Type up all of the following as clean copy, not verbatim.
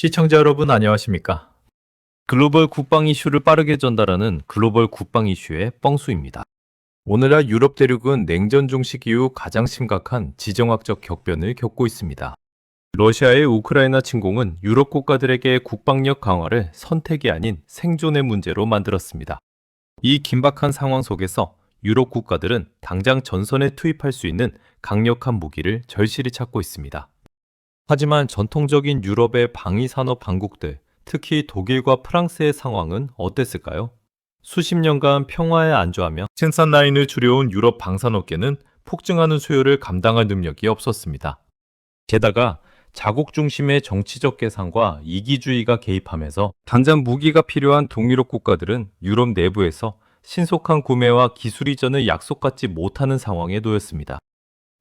시청자 여러분 안녕하십니까? 글로벌 국방 이슈를 빠르게 전달하는 글로벌 국방 이슈의 뻥수입니다. 오늘날 유럽 대륙은 냉전 종식 이후 가장 심각한 지정학적 격변을 겪고 있습니다. 러시아의 우크라이나 침공은 유럽 국가들에게 국방력 강화를 선택이 아닌 생존의 문제로 만들었습니다. 이 긴박한 상황 속에서 유럽 국가들은 당장 전선에 투입할 수 있는 강력한 무기를 절실히 찾고 있습니다. 하지만 전통적인 유럽의 방위산업 강국들, 특히 독일과 프랑스의 상황은 어땠을까요? 수십 년간 평화에 안주하며 생산 라인을 줄여온 유럽 방산업계는 폭증하는 수요를 감당할 능력이 없었습니다. 게다가 자국 중심의 정치적 계산과 이기주의가 개입하면서 당장 무기가 필요한 동유럽 국가들은 유럽 내부에서 신속한 구매와 기술 이전을 약속받지 못하는 상황에 놓였습니다.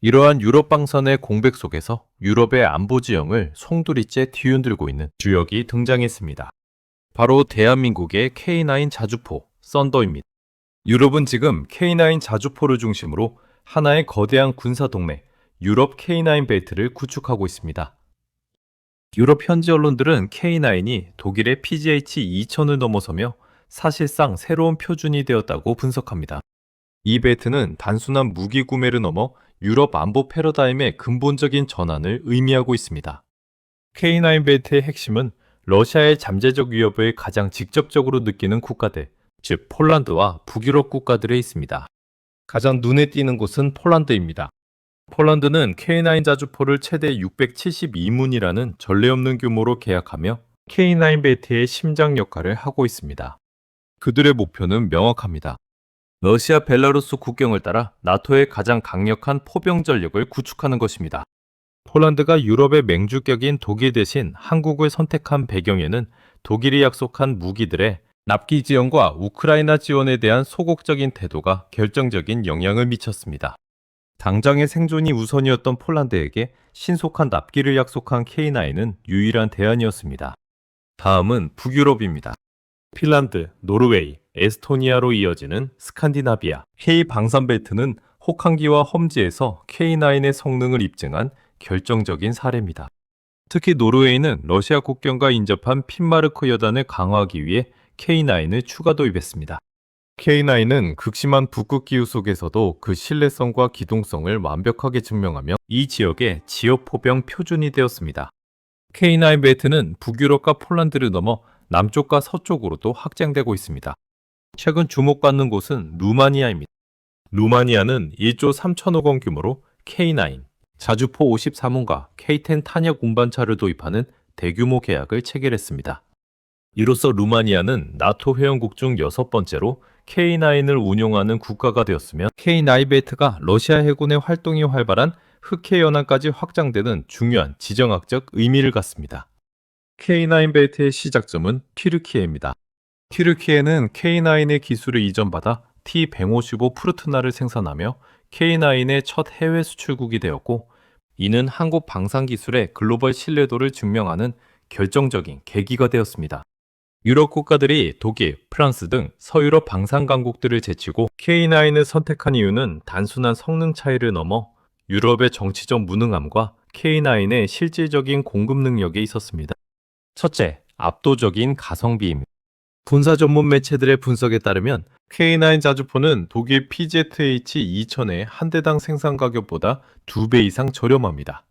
이러한 유럽 방산의 공백 속에서 유럽의 안보 지형을 송두리째 뒤흔들고 있는 주역이 등장했습니다. 바로 대한민국의 K9 자주포, 썬더입니다. 유럽은 지금 K9 자주포를 중심으로 하나의 거대한 군사 동맹, 유럽 K9 벨트를 구축하고 있습니다. 유럽 현지 언론들은 K9이 독일의 PGH-2000을 넘어서며 사실상 새로운 표준이 되었다고 분석합니다. 이 벨트는 단순한 무기 구매를 넘어 유럽 안보 패러다임의 근본적인 전환을 의미하고 있습니다. K9 벨트의 핵심은 러시아의 잠재적 위협을 가장 직접적으로 느끼는 국가들, 즉 폴란드와 북유럽 국가들에 있습니다. 가장 눈에 띄는 곳은 폴란드입니다. 폴란드는 K9 자주포를 최대 672문이라는 전례 없는 규모로 계약하며 K9 벨트의 심장 역할을 하고 있습니다. 그들의 목표는 명확합니다. 러시아 벨라루스 국경을 따라 나토의 가장 강력한 포병 전력을 구축하는 것입니다. 폴란드가 유럽의 맹주격인 독일 대신 한국을 선택한 배경에는 독일이 약속한 무기들의 납기 지원과 우크라이나 지원에 대한 소극적인 태도가 결정적인 영향을 미쳤습니다. 당장의 생존이 우선이었던 폴란드에게 신속한 납기를 약속한 K9은 유일한 대안이었습니다. 다음은 북유럽입니다. 핀란드, 노르웨이, 에스토니아로 이어지는 스칸디나비아, K 방산벨트는 혹한기와 험지에서 K9의 성능을 입증한 결정적인 사례입니다. 특히 노르웨이는 러시아 국경과 인접한 핀마르크 여단을 강화하기 위해 K9을 추가 도입했습니다. K9은 극심한 북극 기후 속에서도 그 신뢰성과 기동성을 완벽하게 증명하며 이 지역의 지역 포병 표준이 되었습니다. K9 벨트는 북유럽과 폴란드를 넘어 남쪽과 서쪽으로도 확장되고 있습니다. 최근 주목받는 곳은 루마니아입니다. 루마니아는 1조 3천억 원 규모로 K9, 자주포 53문과 K10 탄약 운반차를 도입하는 대규모 계약을 체결했습니다. 이로써 루마니아는 나토 회원국 중 6번째로 K9을 운용하는 국가가 되었으며 K9 벨트가 러시아 해군의 활동이 활발한 흑해 연안까지 확장되는 중요한 지정학적 의미를 갖습니다. K9 벨트의 시작점은 튀르키예입니다. 튀르키예는 K9의 기술을 이전받아 T-155 프루트나를 생산하며 K9의 첫 해외 수출국이 되었고, 이는 한국 방산 기술의 글로벌 신뢰도를 증명하는 결정적인 계기가 되었습니다. 유럽 국가들이 독일, 프랑스 등 서유럽 방산 강국들을 제치고 K9을 선택한 이유는 단순한 성능 차이를 넘어 유럽의 정치적 무능함과 K9의 실질적인 공급 능력에 있었습니다. 첫째, 압도적인 가성비입니다. 군사 전문 매체들의 분석에 따르면 K9 자주포는 독일 PZH-2000의 한 대당 생산 가격보다 2배 이상 저렴합니다.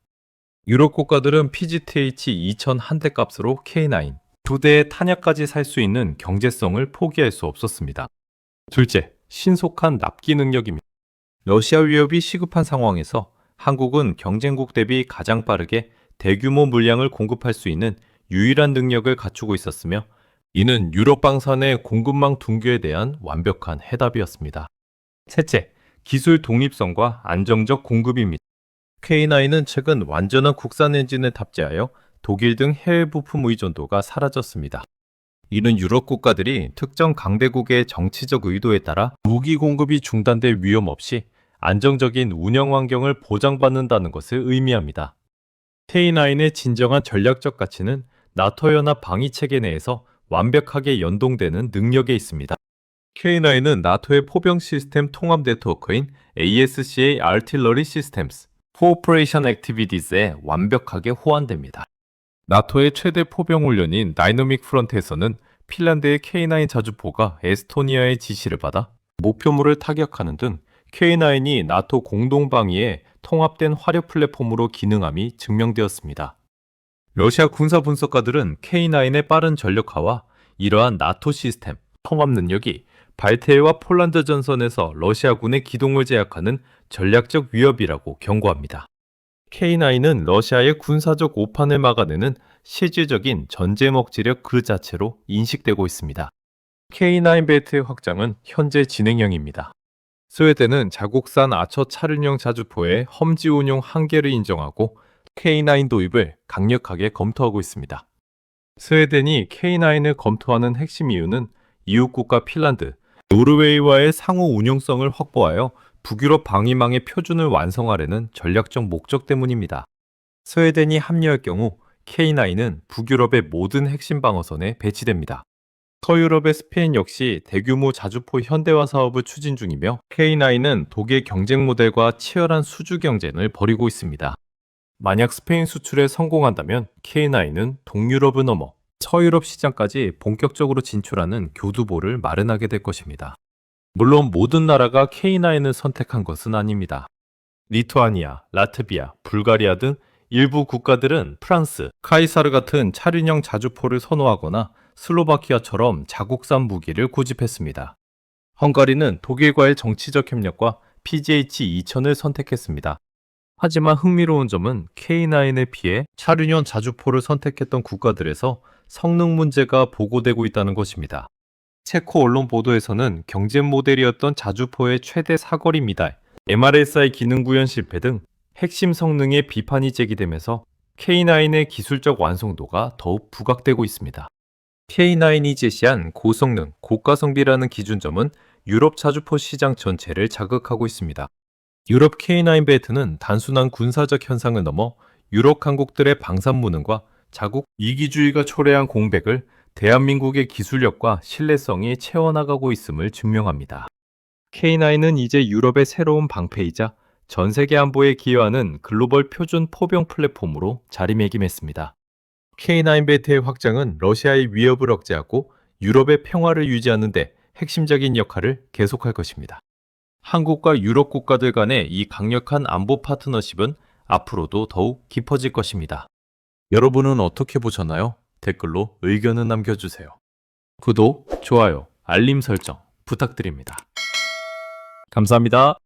유럽 국가들은 PZH-2000 한 대 값으로 K9, 2대의 탄약까지 살 수 있는 경제성을 포기할 수 없었습니다. 둘째, 신속한 납기 능력입니다. 러시아 위협이 시급한 상황에서 한국은 경쟁국 대비 가장 빠르게 대규모 물량을 공급할 수 있는 유일한 능력을 갖추고 있었으며, 이는 유럽 방산의 공급망 붕괴에 대한 완벽한 해답이었습니다. 셋째, 기술 독립성과 안정적 공급입니다. K9은 최근 완전한 국산 엔진을 탑재하여 독일 등 해외 부품 의존도가 사라졌습니다. 이는 유럽 국가들이 특정 강대국의 정치적 의도에 따라 무기 공급이 중단될 위험 없이 안정적인 운영 환경을 보장받는다는 것을 의미합니다. K9의 진정한 전략적 가치는 나토 연합 방위 체계 내에서 완벽하게 연동되는 능력에 있습니다. K9은 나토의 포병 시스템 통합 네트워크인 ASCA Artillery Systems, Cooperation Activities에 완벽하게 호환됩니다. 나토의 최대 포병 훈련인 다이너믹 프런트에서는 핀란드의 K9 자주포가 에스토니아의 지시를 받아 목표물을 타격하는 등 K9이 나토 공동방위의 통합된 화력 플랫폼으로 기능함이 증명되었습니다. 러시아 군사 분석가들은 K9의 빠른 전력화와 이러한 나토 시스템, 통합 능력이 발트해와 폴란드 전선에서 러시아군의 기동을 제약하는 전략적 위협이라고 경고합니다. K9은 러시아의 군사적 오판을 막아내는 실질적인 전제목 지력 그 자체로 인식되고 있습니다. K9 벨트의 확장은 현재 진행형입니다. 스웨덴은 자국산 아처 차륜형 자주포의 험지 운용 한계를 인정하고 K9 도입을 강력하게 검토하고 있습니다. 스웨덴이 K9을 검토하는 핵심 이유는 이웃국가 핀란드, 노르웨이와의 상호 운용성을 확보하여 북유럽 방위망의 표준을 완성하려는 전략적 목적 때문입니다. 스웨덴이 합류할 경우 K9은 북유럽의 모든 핵심 방어선에 배치됩니다. 서유럽의 스페인 역시 대규모 자주포 현대화 사업을 추진 중이며 K9은 독일 경쟁 모델과 치열한 수주 경쟁을 벌이고 있습니다. 만약 스페인 수출에 성공한다면 K9은 동유럽을 넘어 서유럽 시장까지 본격적으로 진출하는 교두보를 마련하게 될 것입니다. 물론 모든 나라가 K9을 선택한 것은 아닙니다. 리투아니아, 라트비아, 불가리아 등 일부 국가들은 프랑스, 카이사르 같은 차륜형 자주포를 선호하거나 슬로바키아처럼 자국산 무기를 고집했습니다. 헝가리는 독일과의 정치적 협력과 PGH-2000을 선택했습니다. 하지만 흥미로운 점은 K9에 비해 차륜형 자주포를 선택했던 국가들에서 성능 문제가 보고되고 있다는 것입니다. 체코 언론 보도에서는 경쟁 모델이었던 자주포의 최대 사거리 미달, MRSI 기능 구현 실패 등 핵심 성능에 비판이 제기되면서 K9의 기술적 완성도가 더욱 부각되고 있습니다. K9이 제시한 고성능, 고가성비라는 기준점은 유럽 자주포 시장 전체를 자극하고 있습니다. 유럽 K9 벨트는 단순한 군사적 현상을 넘어 유럽 강국들의 방산무능과 자국 이기주의가 초래한 공백을 대한민국의 기술력과 신뢰성이 채워나가고 있음을 증명합니다. K9은 이제 유럽의 새로운 방패이자 전 세계 안보에 기여하는 글로벌 표준 포병 플랫폼으로 자리매김했습니다. K9 벨트의 확장은 러시아의 위협을 억제하고 유럽의 평화를 유지하는 데 핵심적인 역할을 계속할 것입니다. 한국과 유럽 국가들 간의 이 강력한 안보 파트너십은 앞으로도 더욱 깊어질 것입니다. 여러분은 어떻게 보셨나요? 댓글로 의견을 남겨주세요. 구독, 좋아요, 알림 설정 부탁드립니다. 감사합니다.